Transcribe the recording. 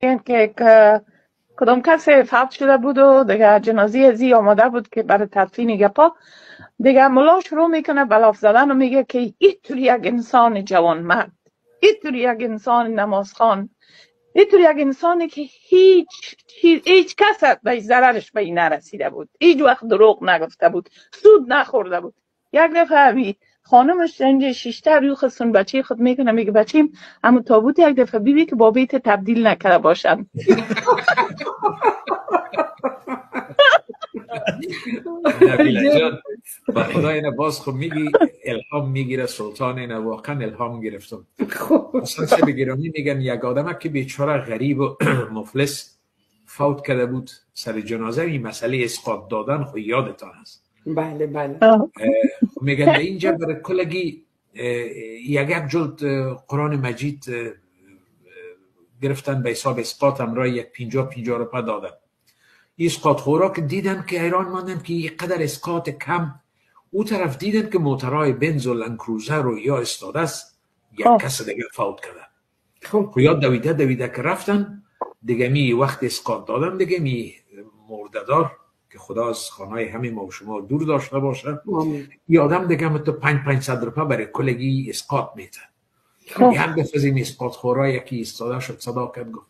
که کدام کسی فوت شده بود و دیگه جنازه ازی آماده بود که برای تدفین گپا، دیگه ملا شروع میکنه بلاف زدن و میگه که اینطور یک انسان جوان مرد، اینطور یک انسان نمازخوان، اینطور یک انسانی که هیچ کس به ضررش به این نرسیده بود، هیچ وقت دروغ نگفته بود، سود نخورده بود. یک دفعه خانمش اینجا شیشته روی خستون بچه خود میکنه، میگه بچیم همون تابوت یک دفعه بیبی که با بیت تبدیل نکرده باشن. نبیله جان با خدا اینه باز خب میگی الهام میگیره سلطان، اینه واقعا الهام گرفتم. اصلا سه بگیرانی میگن یک آدم که بیچاره غریب و مفلس فوت کرده بود، سر جنازه این مسئله اسقاط دادن خو یادتان هست. بله بله. میگن به اینجا برای کلگی یک جلد قرآن مجید گرفتن به حساب اسقاط، همراه یک 50 روپیه دادن. این اسقاط خورا که دیدن که حیران ماندن که یک قدر اسقاط کم، او طرف دیدن که موترهای بنز و لنکروزر رو یا استاده است، یک کس دیگه فوت کرده. خب یا دویده که رفتن دیگه، می وقت اسقاط دادن دیگه، می مرددار که خدا از خانه همه ما و شما دور داشته باشه، یه آدم دیگه هم تو 500 روپیه برای کلگی اسقاط میده. یک دفعه این اسقاط خورا یکی استاده شد، صدا کرد گفت